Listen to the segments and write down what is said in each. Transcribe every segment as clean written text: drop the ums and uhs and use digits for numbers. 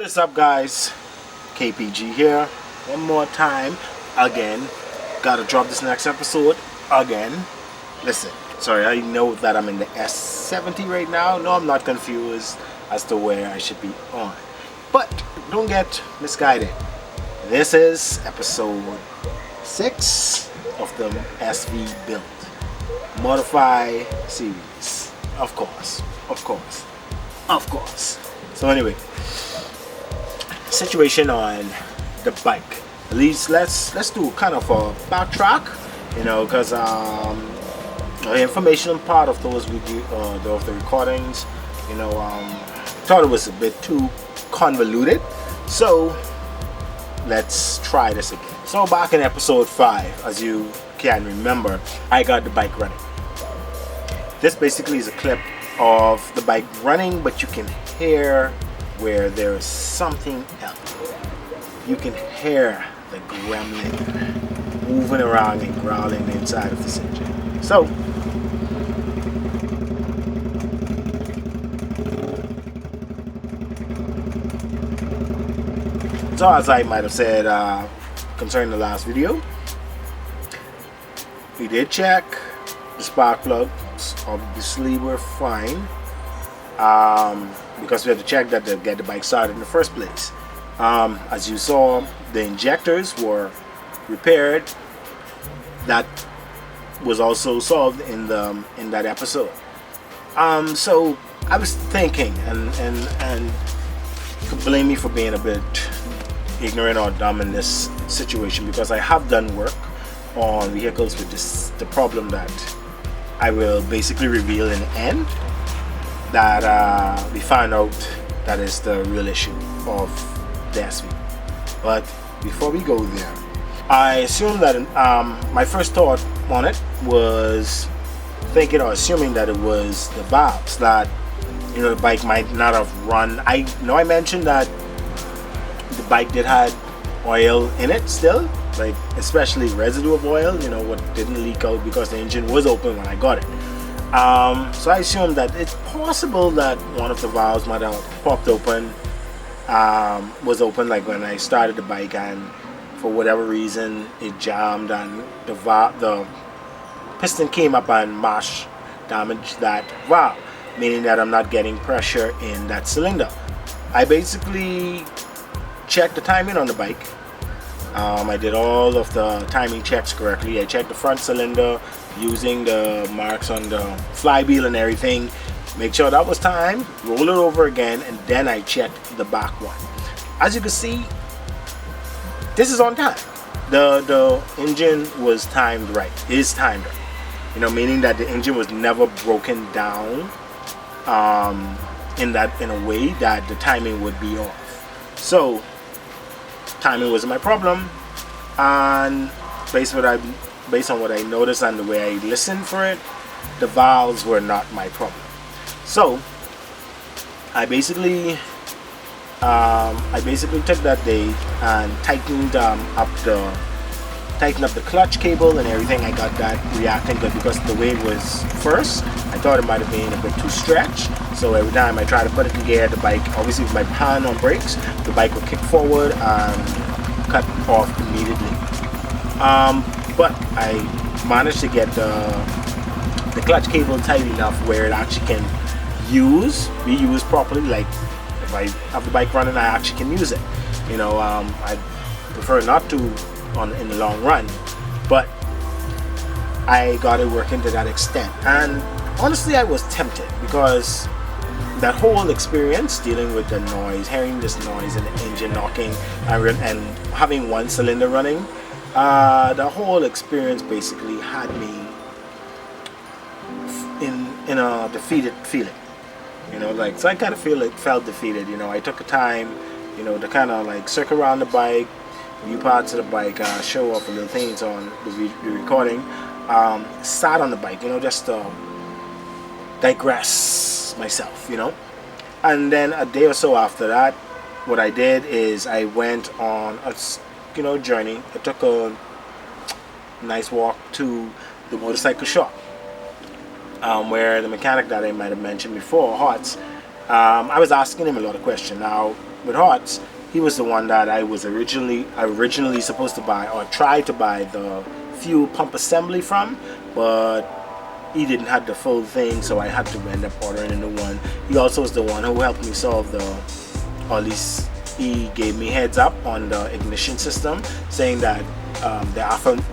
What is up, guys? KPG here one more time again. Gotta drop this next episode again. Listen, sorry, I know that I'm in the S70 right now. No, I'm not confused as to where I should be on, but don't get misguided. This is episode 6 of the SV build modify series. Of course. So anyway, situation on the bike. At least let's do kind of a backtrack, because the information part of those video, of the recordings, thought it was a bit too convoluted. So let's try this again. So back in episode 5, as you can remember, I got the bike running. This basically is a clip of the bike running, but you can hear where there is something else. You can hear the gremlin moving around and growling inside of this engine. So as I might have said concerning the last video, we did check the spark plugs. Obviously we're fine, because we had to check that to get the bike started in the first place. As you saw, the injectors were repaired. That was also solved in that episode. So I was thinking, and you could blame me for being a bit ignorant or dumb in this situation, because I have done work on vehicles with the problem that I will basically reveal in the end, that we found out that is the real issue of the SV. But before we go there, I assume that my first thought on it was thinking or assuming that it was the valves, that the bike might not have run. I know I mentioned that the bike did have oil in it still, like especially residue of oil, what didn't leak out because the engine was open when I got it. So I assumed that it's possible that one of the valves might have popped open, was open like when I started the bike, and for whatever reason it jammed and the piston came up and damaged that valve, meaning that I'm not getting pressure in that cylinder. I basically checked the timing on the bike. I did all of the timing checks correctly. I checked the front cylinder using the marks on the flywheel and everything, make sure that was timed, roll it over again, and then I checked the back one. As you can see, this is on time. The engine was timed right, is timed right, meaning that the engine was never broken down in a way that the timing would be off. So timing wasn't my problem, and based on what I noticed and the way I listened for it, the valves were not my problem. So I basically took that day and tightened up the clutch cable and everything. I got that reacting good, because the way it was first, I thought it might have been a bit too stretched. So every time I tried to put it in gear, the bike, obviously with my hand on brakes, the bike would kick forward and cut off immediately. But I managed to get the clutch cable tight enough where it actually can be used properly. Like if I have the bike running, I actually can use it. I prefer not to in the long run, but I got it working to that extent. And honestly, I was tempted, because that whole experience dealing with the noise, hearing this noise and the engine knocking and having one cylinder running, the whole experience basically had me in a defeated feeling, so I kind of felt defeated. I took the time, to kind of like circle around the bike, view parts of the bike, show off a little things on the recording, sat on the bike, just to digress myself, and then a day or so after that, what I did is I went on a journey. I took a nice walk to the motorcycle shop, where the mechanic that I might have mentioned before, Hots, I was asking him a lot of questions. Now, with Hearts, he was the one that I originally supposed to buy, or tried to buy, the fuel pump assembly from, but he didn't have the full thing, so I had to end up ordering a new one. He also was the one who helped me solve or at least he gave me heads up on the ignition system, saying that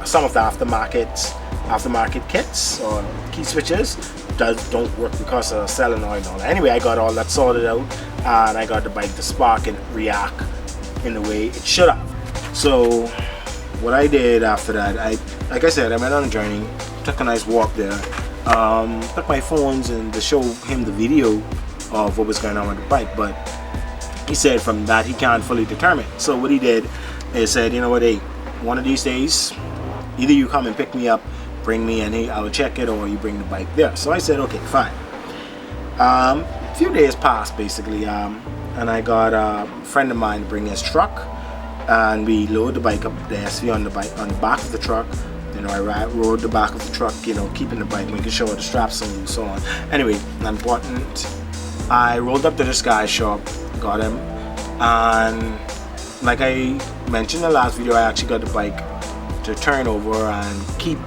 some of the aftermarket kits or key switches don't work because of solenoid and all that. Anyway, I got all that sorted out, and I got the bike to spark and react in the way it should have. So what I did after that, like I said, I went on a journey, took a nice walk there, took my phones and to show him the video of what was going on with the bike, but he said from that he can't fully determine. So what he did is said, you know what, hey, one of these days, either you come and pick me up, bring me, and I will check it, or you bring the bike there. So I said, okay, fine. A few days passed basically, and I got a friend of mine to bring his truck, and we load the bike up, the SV on the back of the truck. You know, I rode the back of the truck, you know, keeping the bike, making sure the straps and so on. Anyway, important. I rolled up to this guy's shop, got him, and like I mentioned in the last video, I actually got the bike to turn over and keep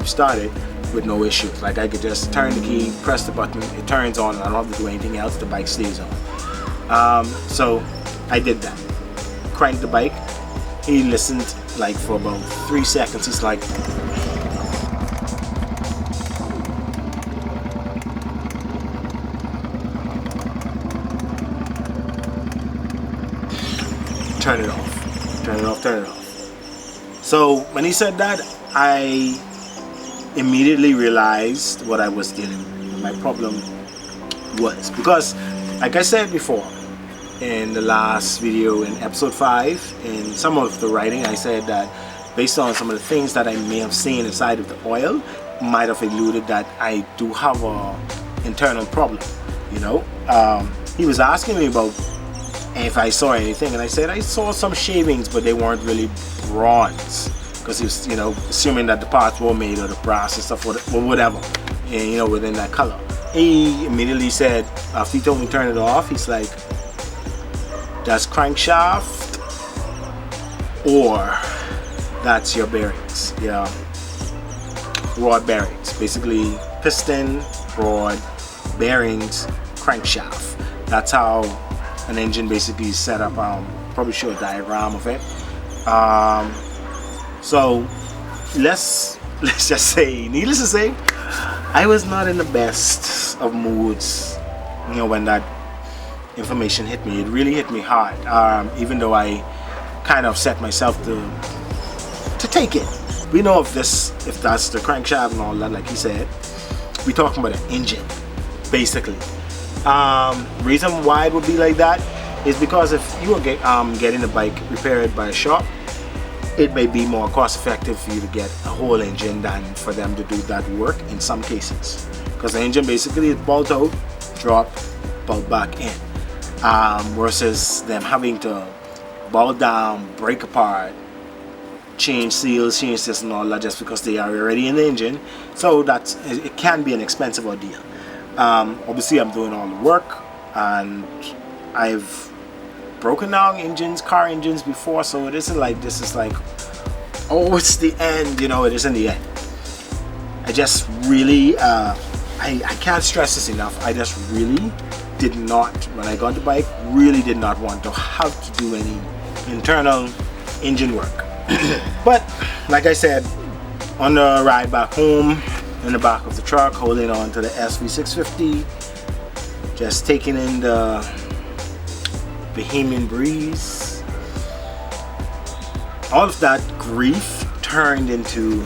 started with no issues. Like I could just turn the key, press the button, it turns on, and I don't have to do anything else, the bike stays on. So I did that. Cranked the bike. He listened like for about 3 seconds. He's like, turn it off, turn it off, turn it off. So when he said that, I immediately realized what I was dealing with. My problem was, because like I said before in the last video in episode 5, in some of the writing, I said that based on some of the things that I may have seen inside of the oil, might have alluded that I do have a internal problem, you know. He was asking me about if I saw anything, and I said I saw some shavings, but they weren't really bronze, because he was, you know, assuming that the parts were made of the brass and stuff, or whatever, and, you know, within that color. He immediately said, after he told me to turn it off, he's like, that's crankshaft, or that's your bearings, yeah, rod bearings, basically piston, rod, bearings, crankshaft. That's how an engine basically is set up. Probably show a diagram of it. So let's just say, needless to say, I was not in the best of moods, you know, when that information hit me. It really hit me hard, even though I kind of set myself to take it. We know if that's the crankshaft and all that, like he said, we're talking about an engine basically. Reason why it would be like that is because if you are getting a bike repaired by a shop, it may be more cost effective for you to get a whole engine than for them to do that work in some cases, because the engine basically is bolt out, drop, bolt back in, versus them having to bolt down, break apart, change seals, change this and all that, just because they are already in the engine. So it can be an expensive ordeal. Obviously I'm doing all the work, and I've broken down car engines before, so it isn't like this is like, oh, it's the end, you know. It isn't the end. I just really I can't stress this enough, I just really did not, when I got the bike, really did not want to have to do any internal engine work. But like I said, on the ride back home, in the back of the truck, holding on to the Sv650, just taking in the Bahamian breeze, all of that grief turned into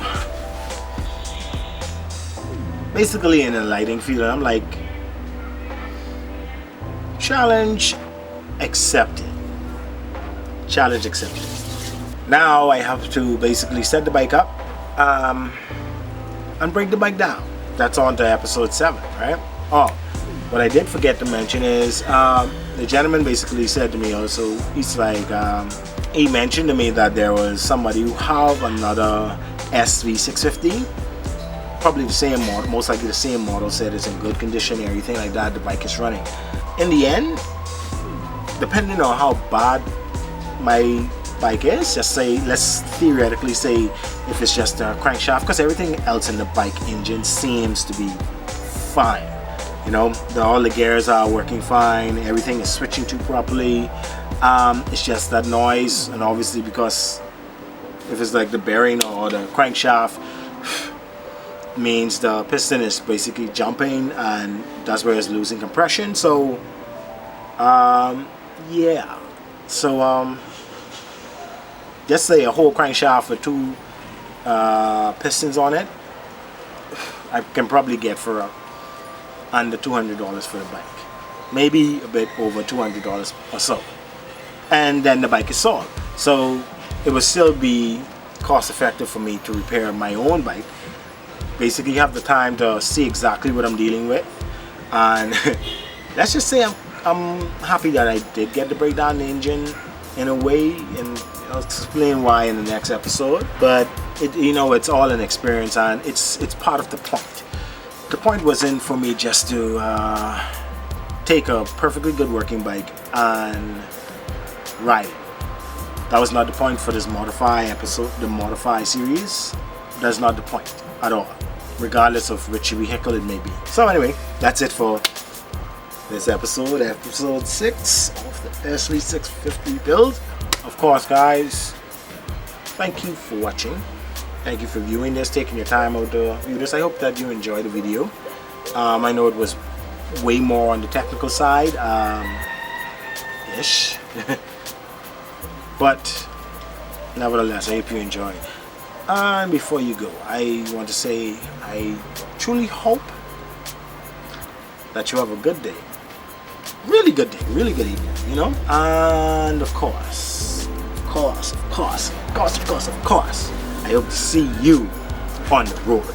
basically an enlightening feeling. I'm like, challenge accepted. Challenge accepted. Now I have to basically set the bike up and break the bike down. That's on to episode 7, right? Oh, what I did forget to mention is the gentleman basically said to me also, he's like, he mentioned to me that there was somebody who have another Sv650, probably the same model, most likely the same model, said it's in good condition and everything like that, the bike is running. In the end, depending on how bad my bike is, just say, let's theoretically say if it's just a crankshaft, because everything else in the bike engine seems to be fine. You know, all the gears are working fine, everything is switching to properly. It's just that noise, and obviously because if it's like the bearing or the crankshaft, means the piston is basically jumping, and that's where it's losing compression. So yeah, so just say a whole crankshaft with 2 pistons on it, I can probably get for under $200 for the bike, maybe a bit over $200 or so, and then the bike is sold. So it would still be cost effective for me to repair my own bike. Basically have the time to see exactly what I'm dealing with, and let's just say I'm happy that I did get to break down the engine in a way, and I'll explain why in the next episode. But you know, it's all an experience, and it's part of the point. The point wasn't for me just to take a perfectly good working bike and ride it. That was not the point for this Modify episode, the Modify series. That's not the point at all, regardless of which vehicle it may be. So anyway, that's it for this episode 6 of the Sv650 build. Of course, guys, thank you for watching. Thank you for viewing this, taking your time out to view this. I hope that you enjoyed the video. I know it was way more on the technical side, ish. But nevertheless, I hope you enjoyed. And before you go, I want to say I truly hope that you have a good day. Really good day, really good evening, you know? And of course, I hope to see you on the road.